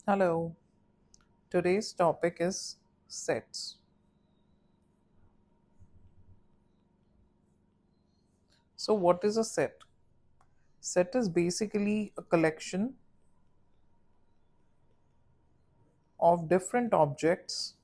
Hello, today's topic is sets. So, what is a set? Set is basically a collection of different objects,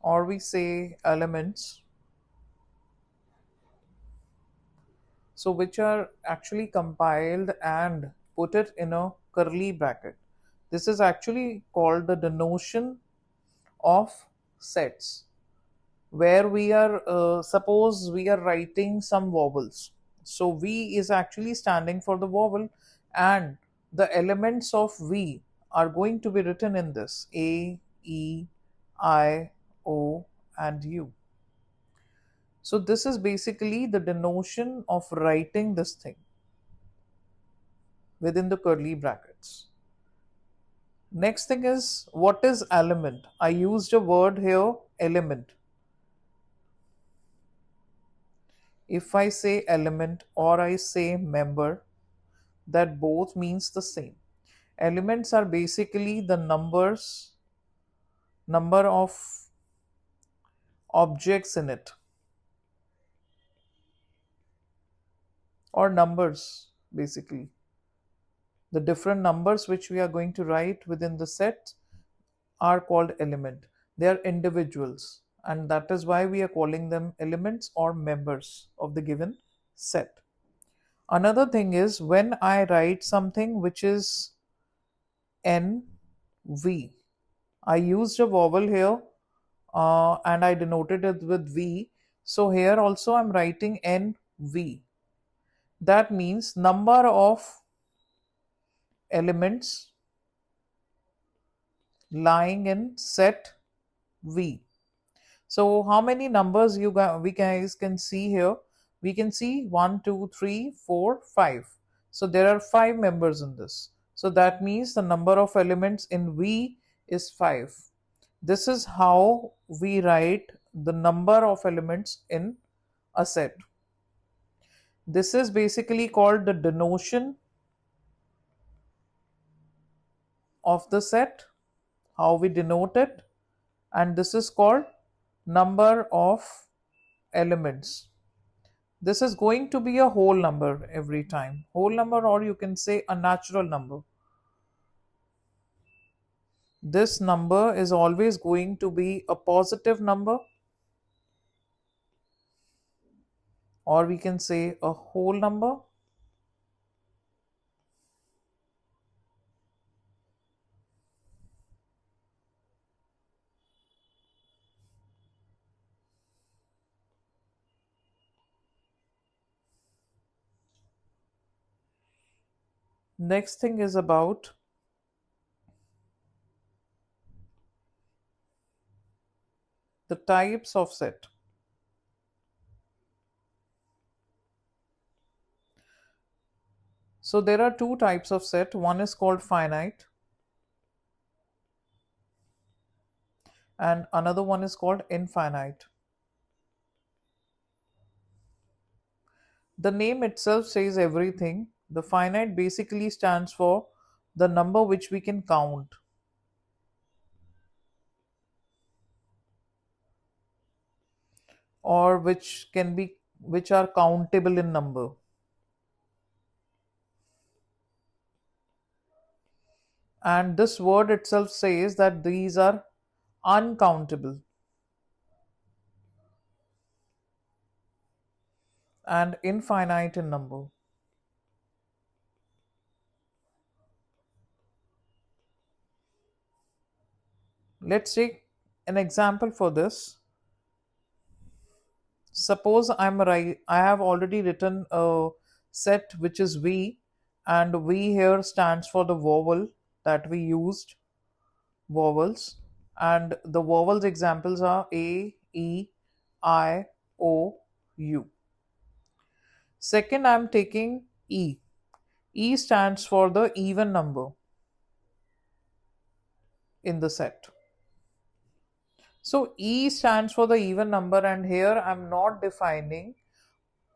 or we say elements, so which are actually compiled and put it in a curly bracket. This is actually called the denotion of sets, where we are suppose we are writing some vowels, so v is actually standing for the vowel, and the elements of v are going to be written in this a, e, I, o, and u. So this is basically the denotion of writing this thing within the curly brackets. Next thing is, what is element? I used a word here, element. If I say element or I say member, that both means the same. Elements are basically the number of objects in it, or numbers basically. The different numbers which we are going to write within the set are called element. They are individuals, and that is why we are calling them elements or members of the given set. Another thing is, when I write something which is NV, I used a vowel here and I denoted it with V. So here also I'm writing NV. That means number of elements lying in set V. So how many numbers we guys can see here? We can see 1, 2, 3, 4, 5. So there are 5 members in this. So that means the number of elements in V is 5. This is how we write the number of elements in a set. This is basically called the denotion of the set, how we denote it, and this is called number of elements. This is going to be a whole number every time. Whole number, or you can say a natural number. This number is always going to be a positive number, or we can say a whole number. Next thing is about the types of set. So there are two types of set. One is called finite and another one is called infinite. The name itself says everything. The finite basically stands for the number which we can count, or which are countable in number. And this word itself says that these are uncountable and infinite in number. Let's take an example for this. Suppose I have already written a set which is V, and V here stands for the vowel that we used, vowels, and the vowels examples are A, E, I, O, U. Second, I'm taking E. E stands for the even number in the set. So E stands for the even number, and here I'm not defining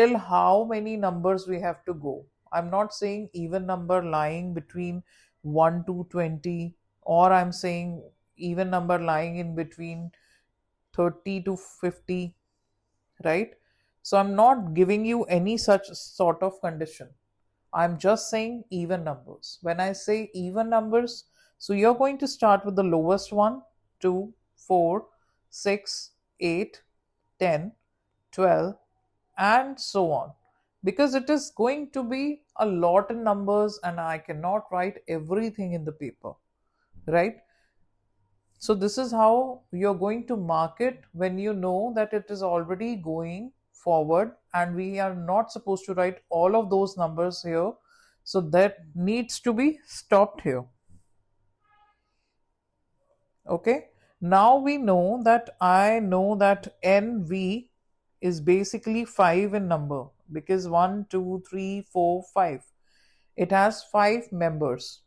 till how many numbers we have to go. I'm not saying even number lying between 1 to 20, or I'm saying even number lying in between 30 to 50, right? So I'm not giving you any such sort of condition. I'm just saying even numbers. When I say even numbers, so you're going to start with the lowest one: 2, 4, 6, 8, 10, 12, and so on. Because it is going to be a lot in numbers and I cannot write everything in the paper, right? So this is how you're going to mark it when you know that it is already going forward and we are not supposed to write all of those numbers here. So that needs to be stopped here. Okay. Now we know that I know that NV is basically 5 in number because 1, 2, 3, 4, 5. It has 5 members.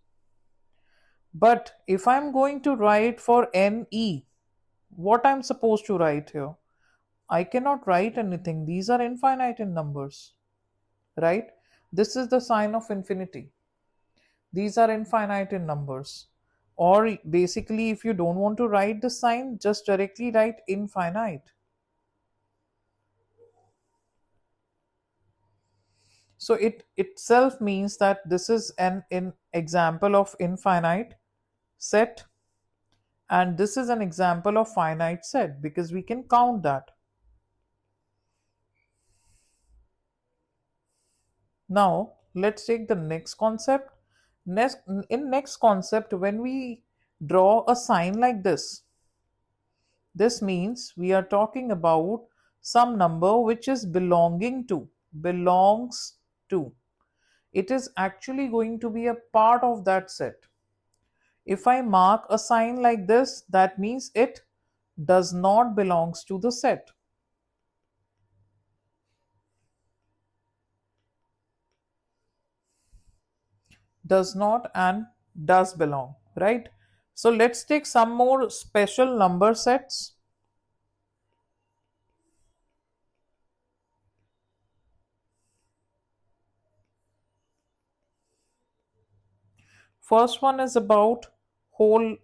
But if I'm going to write for NE, what I'm supposed to write here? I cannot write anything. These are infinite in numbers, right? This is the sign of infinity. These are infinite in numbers. Or basically, if you don't want to write the sign, just directly write infinite. So it itself means that this is an example of infinite set, and this is an example of finite set because we can count that. Now, let's take the next concept. Next, in next concept, when we draw a sign like this means we are talking about some number which is belongs to. It is actually going to be a part of that set. If I mark a sign like this, that means it does not belongs to the set. Does not and does belong, right? So let's take some more special number sets. First one is about whole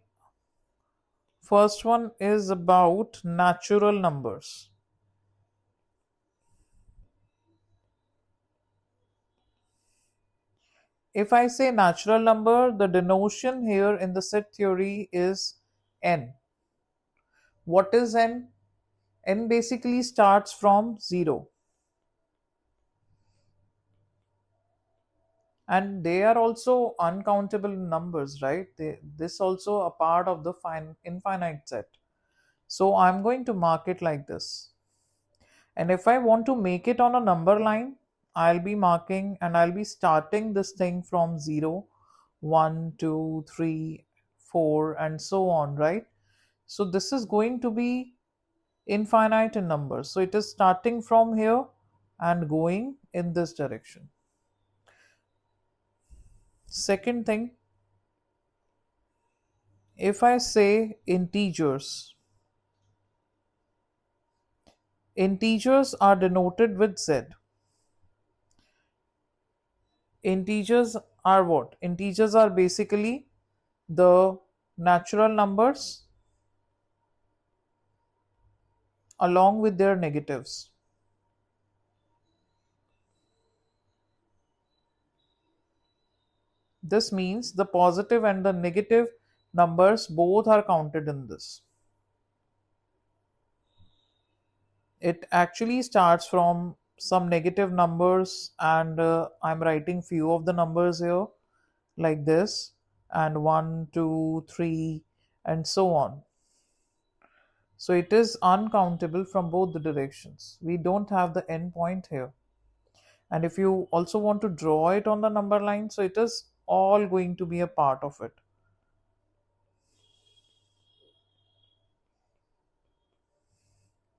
First one is about natural numbers. If I say natural number, the denotion here in the set theory is n. What is n? N basically starts from 0. And they are also uncountable numbers, right? This also a part of the infinite set. So I'm going to mark it like this. And if I want to make it on a number line, I'll be marking and I'll be starting this thing from 0, 1, 2, 3, 4, and so on, right? So this is going to be infinite in numbers. So it is starting from here and going in this direction. Second thing, if I say integers are denoted with Z. Integers are what? Integers are basically the natural numbers along with their negatives. This means the positive and the negative numbers both are counted in this. It actually starts from some negative numbers, and I'm writing few of the numbers here like this, and 1, 2, 3, and so on. So it is uncountable from both the directions. We don't have the end point here. And if you also want to draw it on the number line, so it is all going to be a part of it.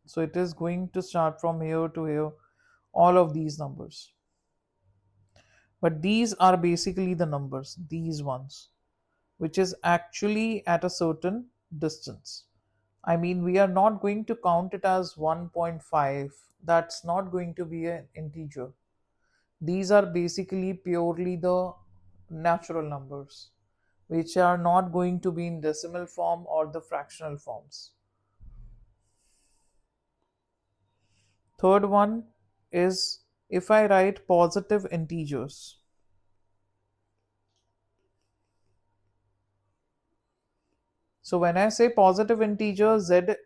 So it is going to start from here to here, all of these numbers. But these are basically the numbers, these ones, which is actually at a certain distance. I mean, we are not going to count it as 1.5. That's not going to be an integer. These are basically purely the natural numbers, which are not going to be in decimal form or the fractional forms. Third one is if I write positive integers. So when I say positive integer, Z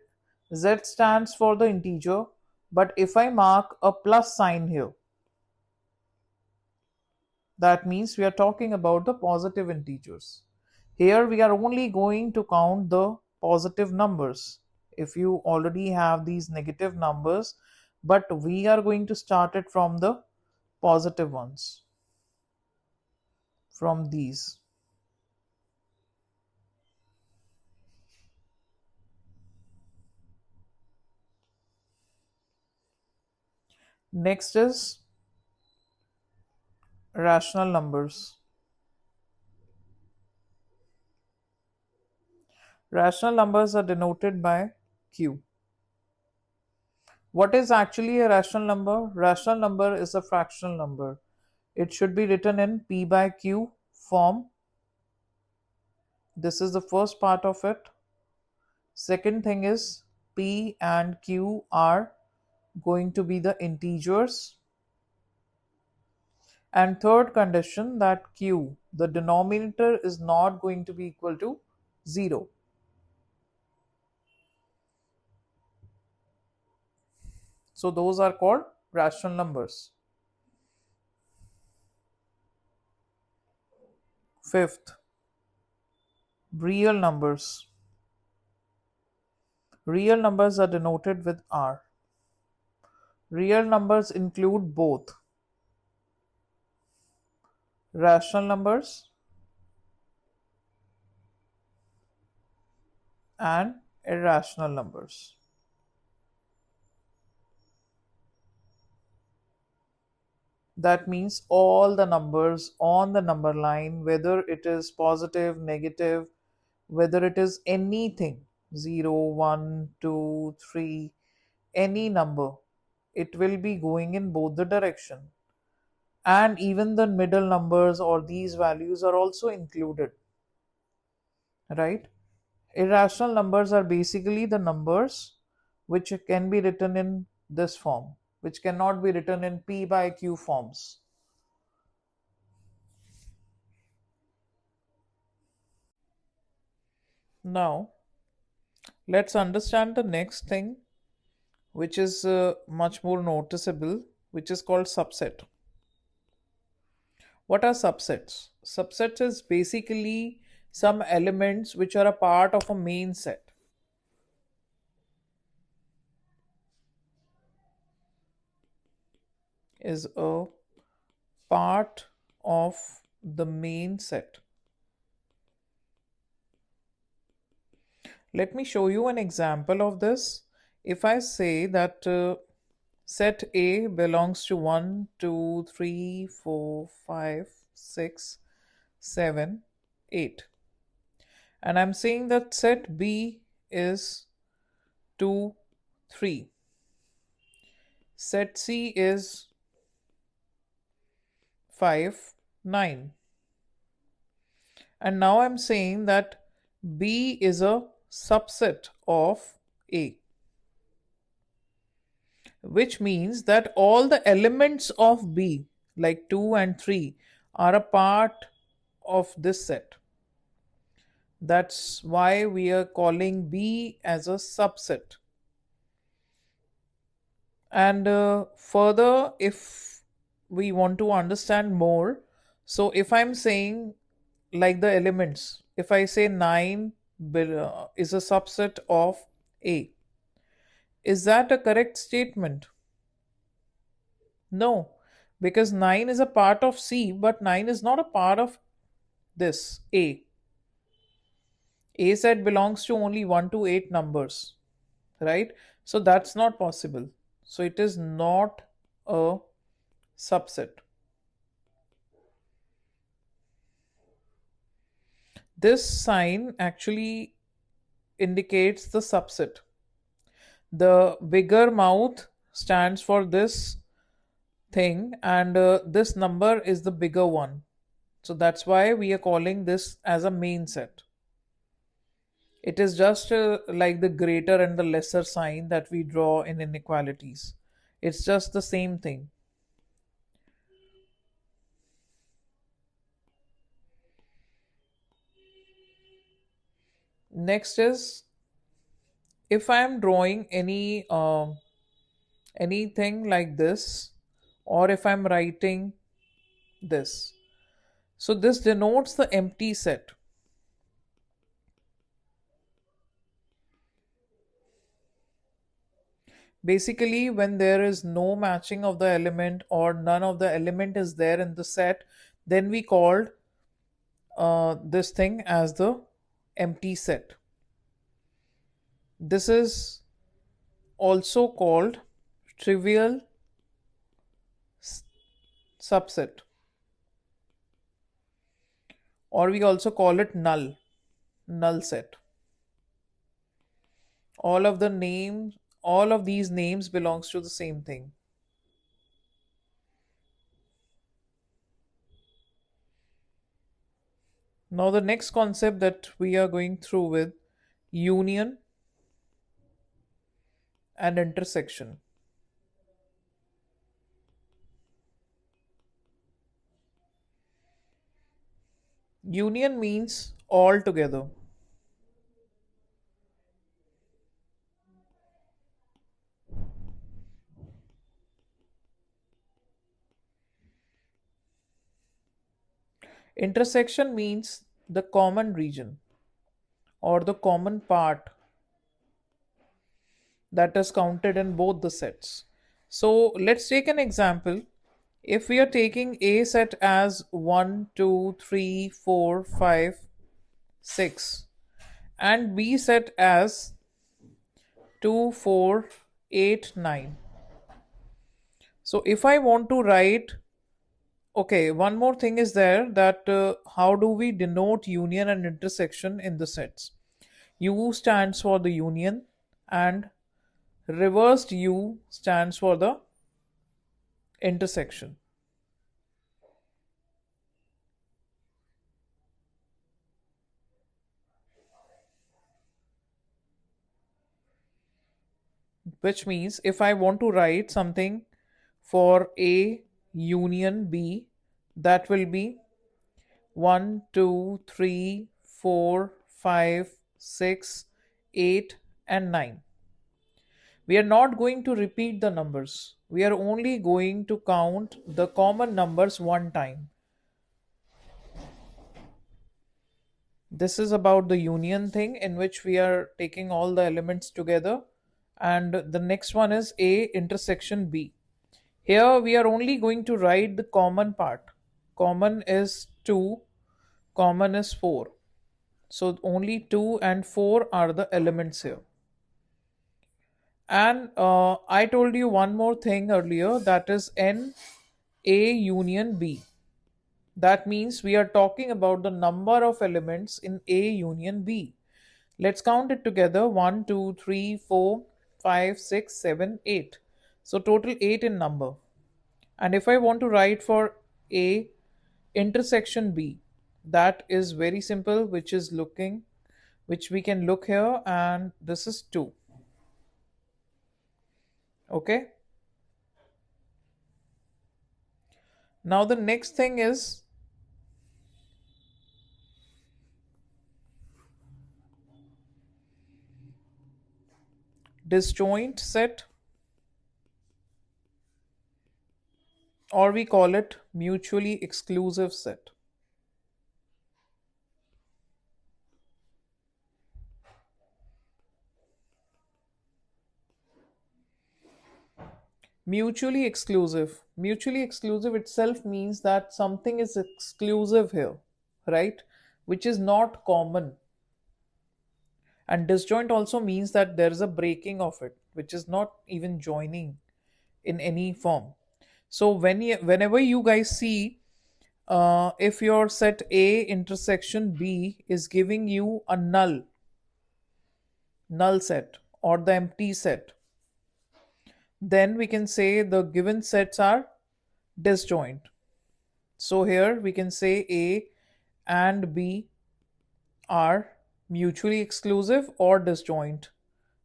stands for the integer, but if I mark a plus sign here, that means we are talking about the positive integers. Here we are only going to count the positive numbers. If you already have these negative numbers, but we are going to start it from the positive ones, from these. Next is rational numbers. Rational numbers are denoted by Q. What is actually a rational number? Rational number is a fractional number. It should be written in P by Q form. This is the first part of it. Second thing is P and Q are going to be the integers. And third condition, that Q, the denominator, is not going to be equal to 0. So those are called rational numbers. Fifth, real numbers. Real numbers are denoted with R. Real numbers include both rational numbers and irrational numbers. That means all the numbers on the number line, whether it is positive, negative, whether it is anything, 0, 1, 2, 3, any number, it will be going in both the direction. And even the middle numbers or these values are also included, right? Irrational numbers are basically the numbers which can be written in this form, which cannot be written in P by Q forms. Now, let's understand the next thing, which is much more noticeable, which is called subset. What are subsets? Subsets is basically some elements which are a part of a main set. Is a part of the main set. Let me show you an example of this. If I say that set A belongs to 1, 2, 3, 4, 5, 6, 7, 8. And I'm saying that set B is 2, 3. Set C is 5, 9. And now I'm saying that B is a subset of A, which means that all the elements of B, like 2 and 3, are a part of this set. That's why we are calling B as a subset. And further, if we want to understand more, so if I'm saying like the elements, if I say 9 is a subset of A, is that a correct statement? No, because 9 is a part of C, but 9 is not a part of this A. A set belongs to only 1 to 8 numbers, right? So that's not possible. So it is not a subset. This sign actually indicates the subset. The bigger mouth stands for this thing, and this number is the bigger one. So that's why we are calling this as a main set. It is just like the greater and the lesser sign that we draw in inequalities. It's just the same thing. Next is, if I am drawing anything like this, or if I'm writing this, so this denotes the empty set. Basically, when there is no matching of the element or none of the element is there in the set, then we called this thing as the empty set. This is also called trivial subset, or we also call it null set. All of these names belongs to the same thing. Now the next concept that we are going through with union and intersection. Union means all together. Intersection means the common region or the common part that is counted in both the sets. So let's take an example. If we are taking A set as 1, 2, 3, 4, 5, 6, and B set as 2, 4, 8, 9. So if I want to write, okay, one more thing is there, that how do we denote union and intersection in the sets? U stands for the union and reversed U stands for the intersection. Which means if I want to write something for A union B, that will be 1, 2, 3, 4, 5, 6, 8, and 9. We are not going to repeat the numbers. We are only going to count the common numbers one time. This is about the union thing, in which we are taking all the elements together. And the next one is A intersection B. Here we are only going to write the common part. Common is 2, common is 4. So only 2 and 4 are the elements here. And I told you one more thing earlier, that is N A union B. That means we are talking about the number of elements in A union B. Let's count it together: 1, 2, 3, 4, 5, 6, 7, 8. So total 8 in number. And if I want to write for A intersection B, that is very simple, which we can look here, and this is 2. Okay. Now the next thing is disjoint set, or we call it mutually exclusive set. Mutually exclusive itself means that something is exclusive here, right, which is not common. And disjoint also means that there is a breaking of it, which is not even joining in any form. So whenever you guys see, if your set A intersection B is giving you a null, null set or the empty set, then we can say the given sets are disjoint. So here we can say A and B are mutually exclusive or disjoint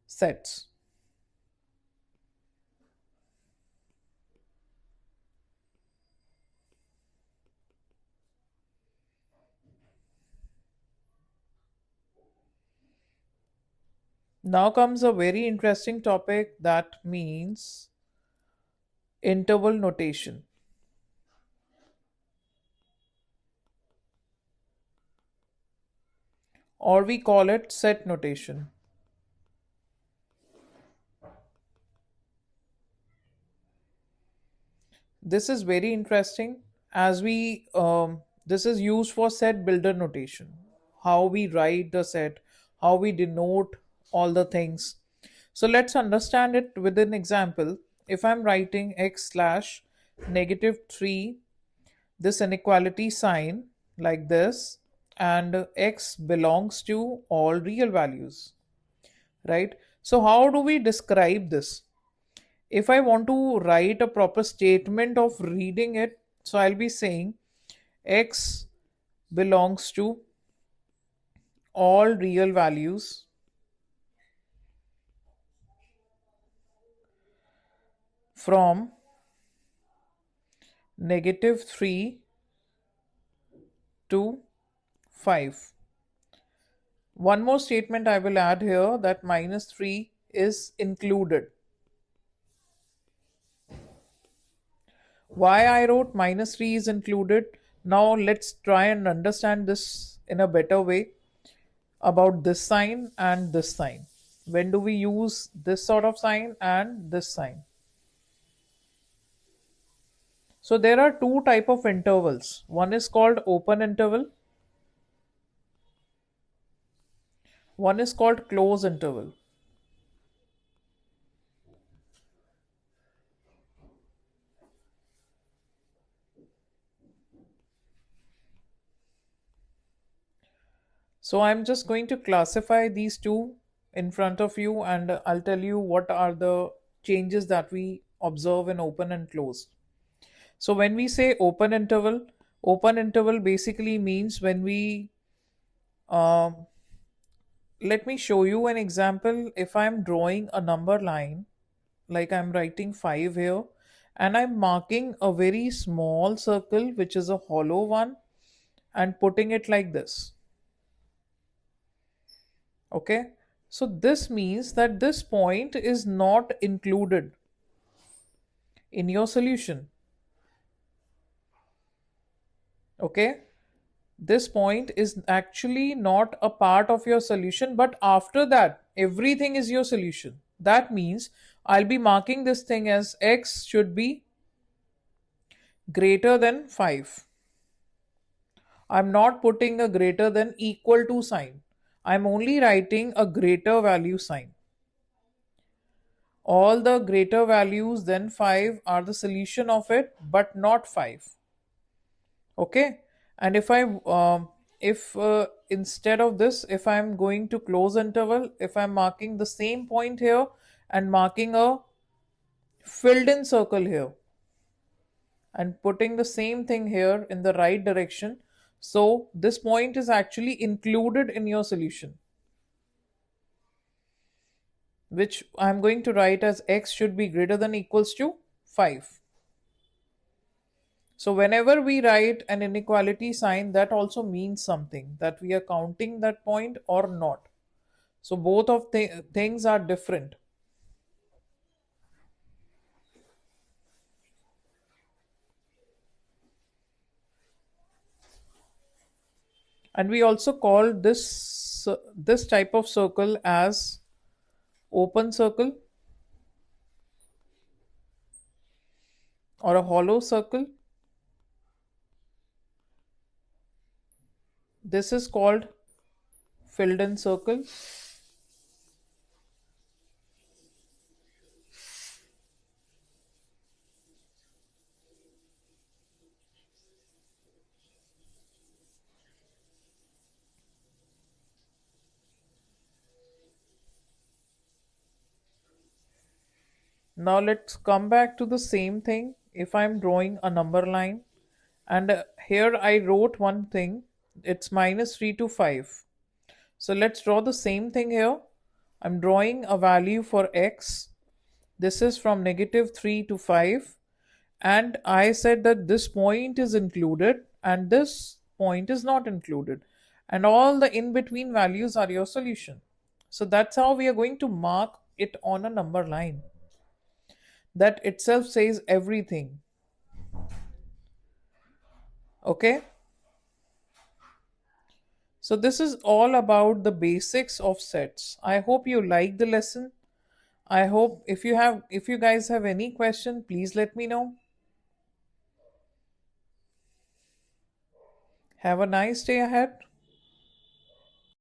sets. Now comes a very interesting topic, that means interval notation, or we call it set notation. This is very interesting as this is used for set builder notation. How we write the set, how we denote all the things. So let's understand it with an example. If I'm writing x slash negative 3, this inequality sign like this, and x belongs to all real values, right? So how do we describe this? If I want to write a proper statement of reading it, so I'll be saying x belongs to all real values from negative 3 to 5. One more statement I will add here, that minus 3 is included. Why I wrote minus 3 is included? Now let's try and understand this in a better way about this sign and this sign. When do we use this sort of sign and this sign? So there are two type of intervals. One is called open interval. One is called close interval. So I'm just going to classify these two in front of you, and I'll tell you what are the changes that we observe in open and closed. So when we say open interval basically means when we um, let me show you an example. If I'm drawing a number line, like I'm writing 5 here, and I'm marking a very small circle, which is a hollow one, and putting it like this. Okay. So this means that this point is not included in your solution. Okay. This point is actually not a part of your solution, but after that, everything is your solution. That means I'll be marking this thing as x should be greater than 5. I'm not putting a greater than equal to sign. I'm only writing a greater value sign. All the greater values than 5 are the solution of it, but not 5. Okay. And if instead of this, if I'm going to close interval, if I'm marking the same point here and marking a filled in circle here and putting the same thing here in the right direction, so this point is actually included in your solution, which I'm going to write as x should be greater than equals to 5. So whenever we write an inequality sign, that also means something, that we are counting that point or not. So both of things are different. And we also call this type of circle as open circle or a hollow circle. This is called filled in circle. Now let's come back to the same thing. If I'm drawing a number line, and here I wrote one thing, it's minus 3 to 5. So let's draw the same thing here. I'm drawing a value for x. This is from negative 3 to 5. And I said that this point is included and this point is not included. And all the in between values are your solution. So that's how we are going to mark it on a number line. That itself says everything. Okay? So this is all about the basics of sets. I hope you like the lesson. I hope if you guys have any question, please let me know. Have a nice day ahead.